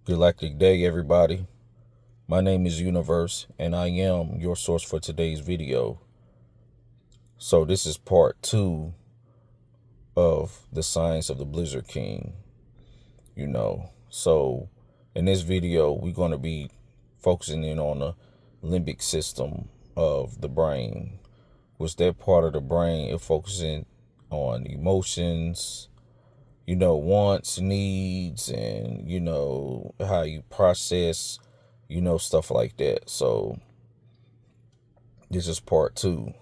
Galactic Day, everybody. My name is Universe, and I am your source for today's video. So this is part 2 of the science of the Blizzard King. So in this video, we're going to be focusing in on the limbic system of the brain, which that part of the brain is focusing on emotions, wants, needs, and, how you process, stuff like that. So this is part 2.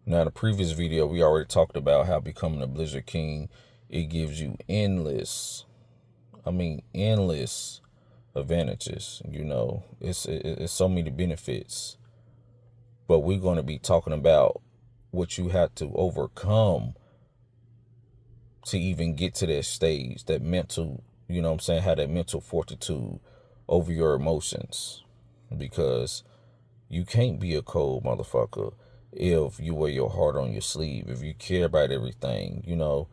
Now, in the previous video, we already talked about how becoming a Blizzard King, it gives you endless advantages. It's so many benefits. But we're going to be talking about what you have to overcome to even get to that stage, that mental, have that mental fortitude over your emotions. Because you can't be a cold motherfucker if you wear your heart on your sleeve, if you care about everything, you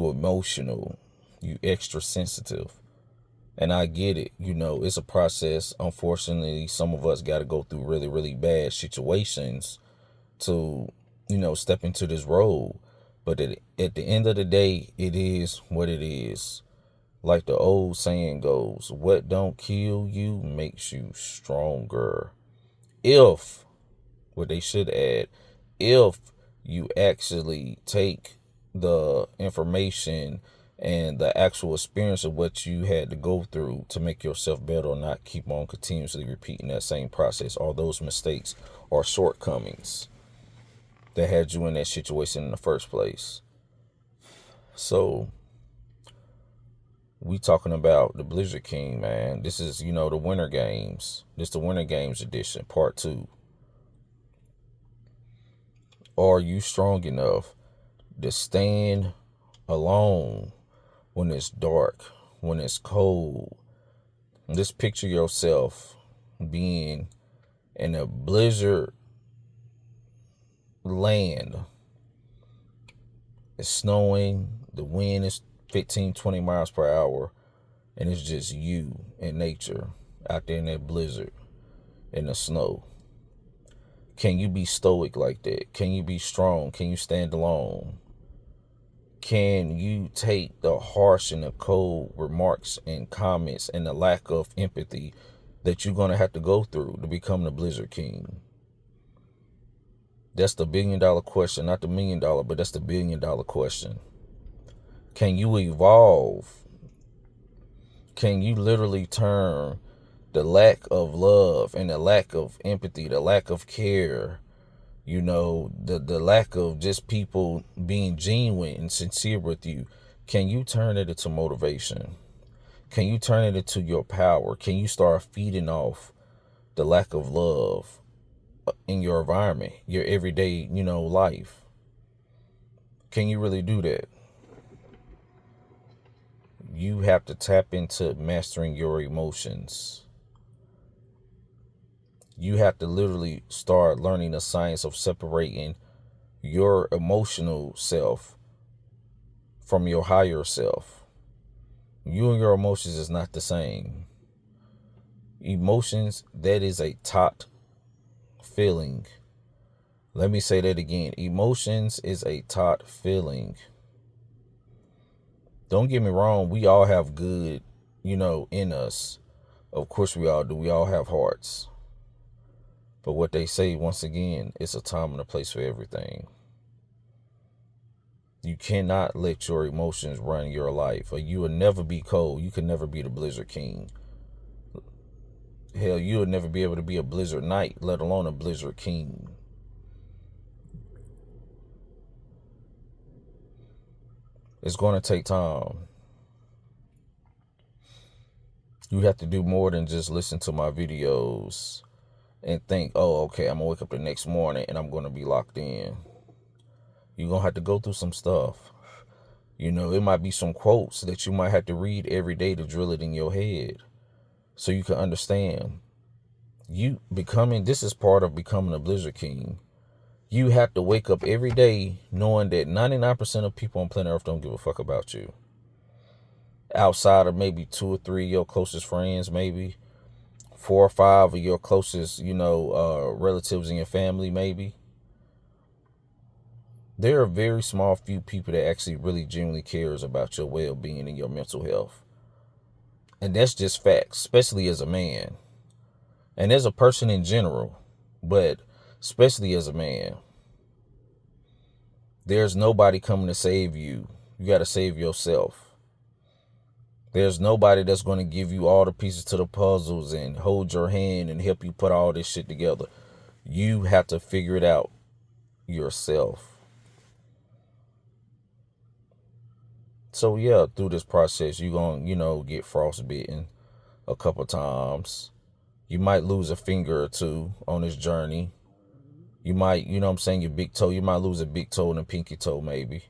emotional, you extra sensitive. And I get it, it's a process. Unfortunately, some of us got to go through really, really bad situations to, step into this role. But at the end of the day, it is what it is. Like the old saying goes, what don't kill you makes you stronger. If, what they should add, if you actually take the information and the actual experience of what you had to go through to make yourself better, or not keep on continuously repeating that same process, all those mistakes or shortcomings that had you in that situation in the first place. So we talking about the Blizzard King, man. This is, the Winter Games. This is the Winter Games edition, part 2. Are you strong enough to stand alone when it's dark, when it's cold? Just picture yourself being in a blizzard land. It's snowing, the wind is 15, 20 miles per hour, and it's just you and nature out there in that blizzard, in the snow. Can you be stoic like that? Can you be strong? Can you stand alone? Can you take the harsh and the cold remarks and comments and the lack of empathy that you're going to have to go through to become the Blizzard King? That's the $1 billion question, not the $1 million, but that's the $1 billion question. Can you evolve? Can you literally turn the lack of love and the lack of empathy, the lack of care, the lack of just people being genuine and sincere with you? Can you turn it into motivation? Can you turn it into your power? Can you start feeding off the lack of love in your environment, your everyday, life? Can you really do that? You have to tap into mastering your emotions. You have to literally start learning the science of separating your emotional self from your higher self. You and your emotions is not the same. Emotions, that is a taught feeling. Let me say that again. Emotions is a taught feeling. Don't get me wrong. We all have good, in us. Of course we all do. We all have hearts. But what they say, once again, it's a time and a place for everything. You cannot let your emotions run your life, or you will never be cold. You can never be the Blizzard King. Hell, you will never be able to be a Blizzard Knight, let alone a Blizzard King. It's going to take time. You have to do more than just listen to my videos and think, oh, okay, I'm going to wake up the next morning and I'm going to be locked in. You're going to have to go through some stuff. It might be some quotes that you might have to read every day to drill it in your head so you can understand. This is part of becoming a Blizzard King. You have to wake up every day knowing that 99% of people on planet Earth don't give a fuck about you. outside of maybe 2 or 3 of your closest friends, maybe 4 or 5 of your closest, relatives in your family, maybe. There are a very small few people that actually really genuinely cares about your well-being and your mental health. And that's just facts, especially as a man. And as a person in general, but especially as a man. There's nobody coming to save you. You got to save yourself. There's nobody that's going to give you all the pieces to the puzzles and hold your hand and help you put all this shit together. You have to figure it out yourself. So yeah, through this process, you're going to, get frostbitten a couple times. You might lose a finger or two on this journey. You might, your big toe, you might lose a big toe and a pinky toe maybe.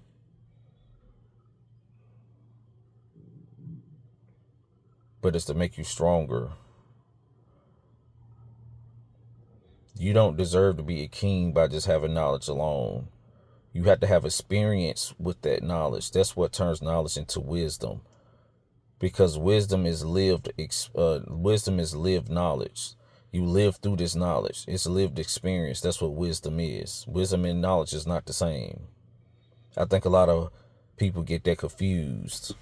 But it's to make you stronger. You don't deserve to be a king by just having knowledge alone. You have to have experience with that knowledge. That's what turns knowledge into wisdom. Because wisdom is lived knowledge. You live through this knowledge. It's lived experience. That's what wisdom is. Wisdom and knowledge is not the same. I think a lot of people get that confused.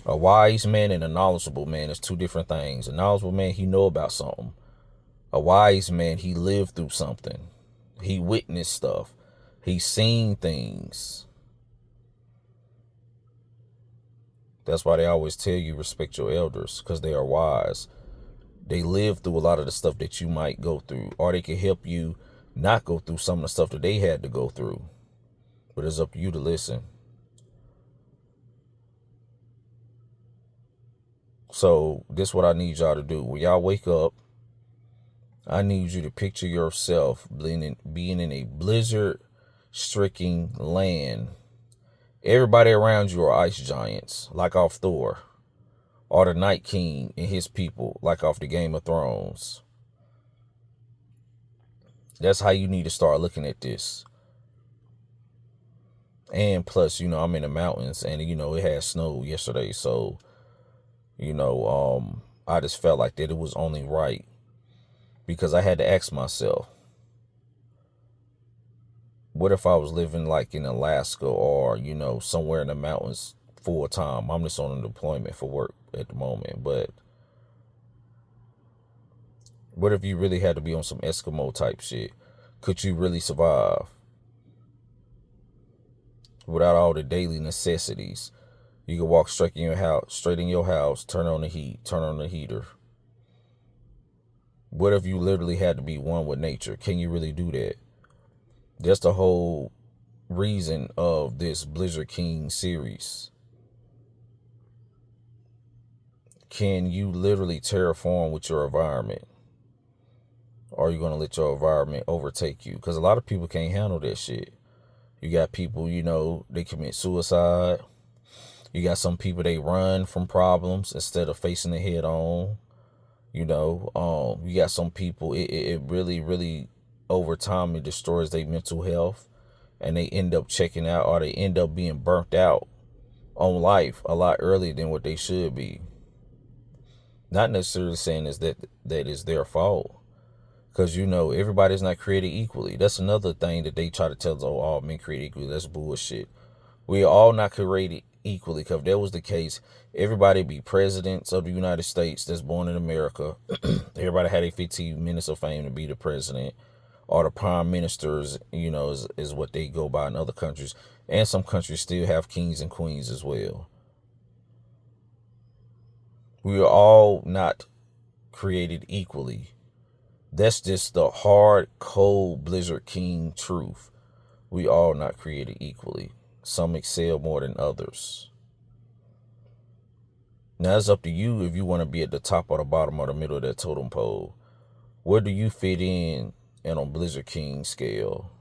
A wise man and a knowledgeable man is two different things. A knowledgeable man, he know about something. A wise man, he lived through something. He witnessed stuff. He's seen things. That's why they always tell you respect your elders, because they are wise. They live through a lot of the stuff that you might go through, or they can help you not go through some of the stuff that they had to go through. But it's up to you to listen. So this is what I need y'all to do. When y'all wake up, I need you to picture yourself being in a blizzard-stricken land. Everybody around you are ice giants, like off Thor, or the Night King and his people, like off the Game of Thrones. That's how you need to start looking at this. And plus, I'm in the mountains, and it had snow yesterday, so I just felt like that it was only right, because I had to ask myself, what if I was living like in Alaska or, somewhere in the mountains full time? I'm just on a deployment for work at the moment. But what if you really had to be on some Eskimo type shit? Could you really survive without all the daily necessities? You could walk straight in your house, turn on the heat, turn on the heater. What if you literally had to be one with nature? Can you really do that? That's the whole reason of this Blizzard King series. Can you literally terraform with your environment? Or are you going to let your environment overtake you? Because a lot of people can't handle that shit. You got people, they commit suicide. You got some people, they run from problems instead of facing it head on. You got some people, it really, really, over time, it destroys their mental health, and they end up checking out, or they end up being burnt out on life a lot earlier than what they should be. Not necessarily saying is that is their fault, because everybody's not created equally. That's another thing that they try to tell us, all men created equally. That's bullshit. We are all not created equally, because if that was the case, everybody be presidents of the United States that's born in America. Everybody had a 15 minutes of fame to be the president, or the prime ministers, is what they go by in other countries. And some countries still have kings and queens as well. We are all not created equally. That's just the hard, cold Blizzard King truth. We all not created equally. Some excel more than others. Now it's up to you if you want to be at the top or the bottom or the middle of that totem pole. Where do you fit in and on Blizzard King scale?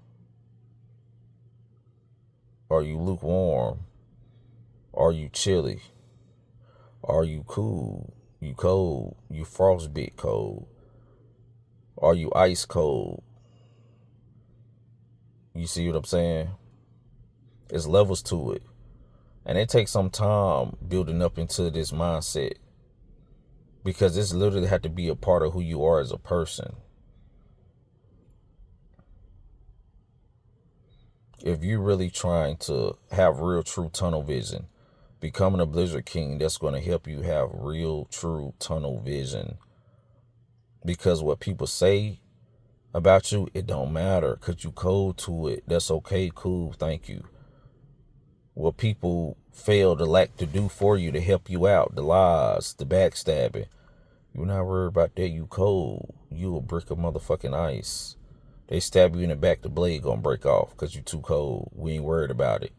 Are you lukewarm? Are you chilly? Are you cool? You cold? You frostbit cold? Are you ice cold? You see what I'm saying? There's levels to it. And it takes some time building up into this mindset, because this literally had to be a part of who you are as a person. If you're really trying to have real, true tunnel vision, becoming a Blizzard King, that's going to help you have real, true tunnel vision. Because what people say about you, it don't matter, because you code to it. That's okay, cool, thank you. What people fail to lack to do for you to help you out, the lies, the backstabbing, you're not worried about that. You cold. You a brick of motherfucking ice. They stab you in the back, the blade gonna break off because you too cold. We ain't worried about it.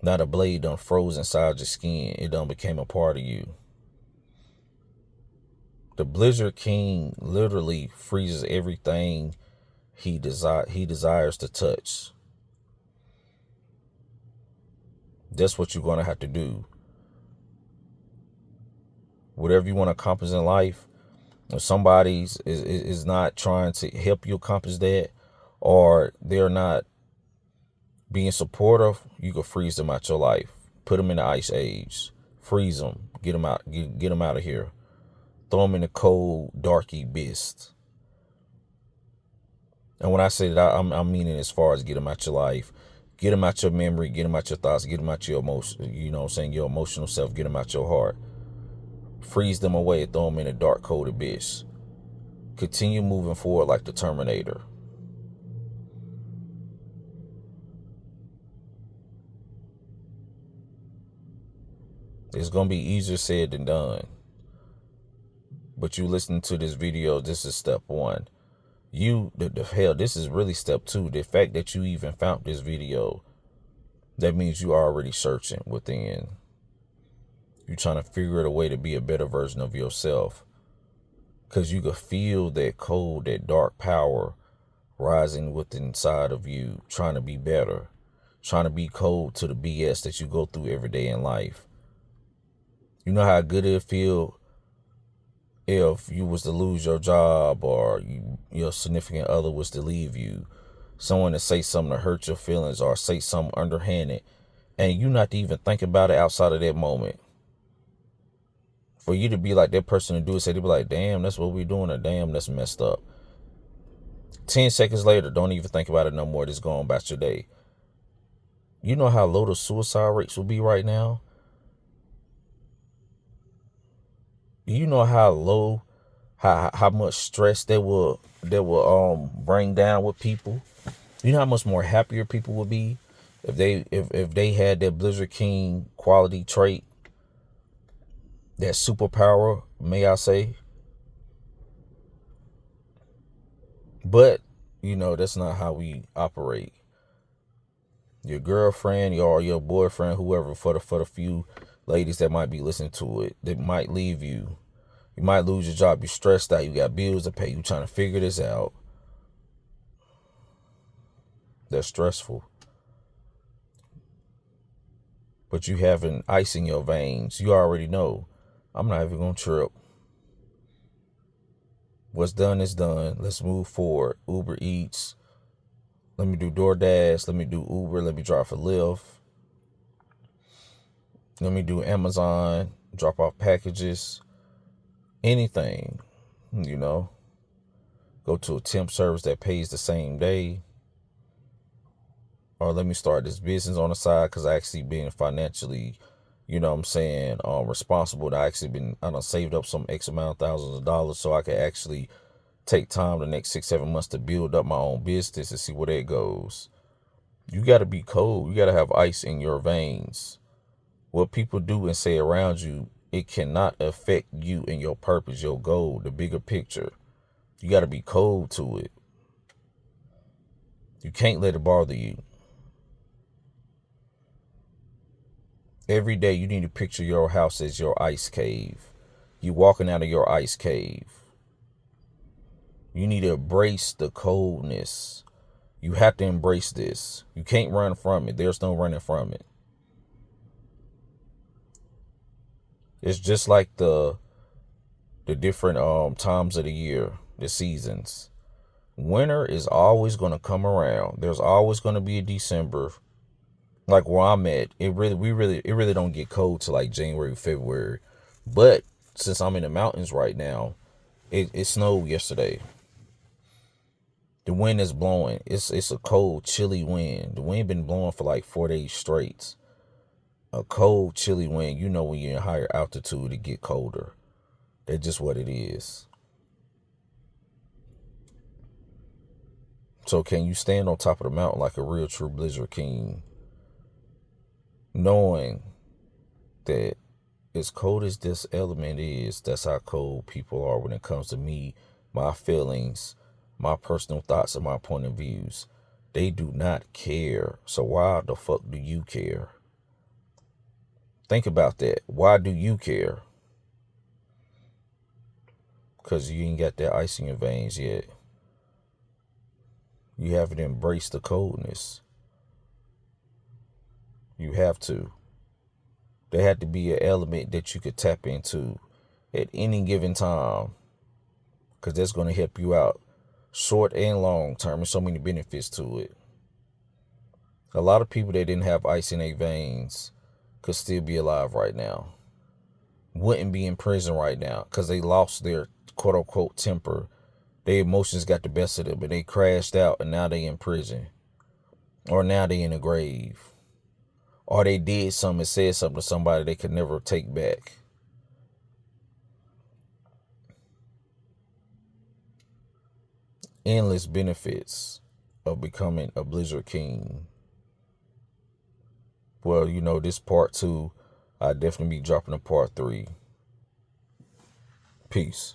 Now the blade done froze inside your skin. It done became a part of you. The Blizzard King literally freezes everything he desires to touch. That's what you're gonna have to do. Whatever you want to accomplish in life, if somebody is not trying to help you accomplish that, or they're not being supportive, you can freeze them out your life. Put them in the ice age. Freeze them. Get them out. Get them out of here. Throw them in the cold, dark abyss. And when I say that, I'm meaning as far as get them out your life. Get them out your memory. Get them out your thoughts. Get them out your emotion. You know what I'm saying? Your emotional self. Get them out your heart. Freeze them away. Throw them in a dark, cold abyss. Continue moving forward like the Terminator. It's going to be easier said than done. But you listening to this video, this is step one. Hell, this is really step two. The fact that you even found this video, that means you are already searching within. You're trying to figure out a way to be a better version of yourself. Because you can feel that cold, that dark power rising within inside of you, trying to be better. Trying to be cold to the BS that you go through every day in life. You know how good it'd feel if you was to lose your job, or your significant other was to leave you. Someone to say something to hurt your feelings, or say something underhanded, and you not to even think about it outside of that moment. For you to be like that person to do it, say, they be like, damn, that's what we're doing, or damn, that's messed up. 10 seconds later, don't even think about it no more. Just go on about your day. You know how low the suicide rates will be right now? You know how low, how much stress that will bring down with people? You know how much more happier people would be if they had that Blizzard King quality trait, that superpower, may I say? But, that's not how we operate. Your girlfriend, your boyfriend, whoever, for the few ladies that might be listening to it, that might leave you. You might lose your job. You're stressed out. You got bills to pay. You trying to figure this out. That's stressful. But you having ice in your veins. You already know, I'm not even going to trip. What's done is done. Let's move forward. Uber Eats. Let me do DoorDash. Let me do Uber. Let me drive for Lyft. Let me do Amazon. Drop off packages. Anything, Go to a temp service that pays the same day. Or let me start this business on the side, because I actually been financially, responsible. I done saved up some X amount of thousands of dollars, so I can actually take time the next 6-7 months to build up my own business and see where that goes. You got to be cold. You got to have ice in your veins. What people do and say around you, it cannot affect you and your purpose, your goal, the bigger picture. You got to be cold to it. You can't let it bother you. Every day you need to picture your house as your ice cave. You walking out of your ice cave. You need to embrace the coldness. You have to embrace this. You can't run from it. There's no running from it. It's just like the different times of the year, the seasons. Winter is always going to come around. There's always going to be a December. Like where I'm at, it really don't get cold till like January, February. But since I'm in the mountains right now, it snowed yesterday. The wind is blowing. It's a cold, chilly wind. The wind been blowing for like 4 days straight. A cold, chilly wind. You know when you're in higher altitude, it get colder. That's just what it is. So can you stand on top of the mountain like a real true blizzard king, knowing that as cold as this element is, that's how cold people are when it comes to me, my feelings, my personal thoughts, and my point of views. They do not care. So why the fuck do you care? Think about that. Why do you care? Because you ain't got that ice in your veins yet. You haven't embraced the coldness. You have to. There had to be an element that you could tap into at any given time, because that's going to help you out short and long term. There's so many benefits to it. A lot of people that didn't have ice in their veins could still be alive right now. Wouldn't be in prison right now because they lost their quote unquote temper. Their emotions got the best of them and they crashed out, and now they in prison. Or now they in a grave. Or they did something and said something to somebody they could never take back. Endless benefits of becoming a Blizzard King. Well, this part 2, I definitely be dropping a part 3. Peace.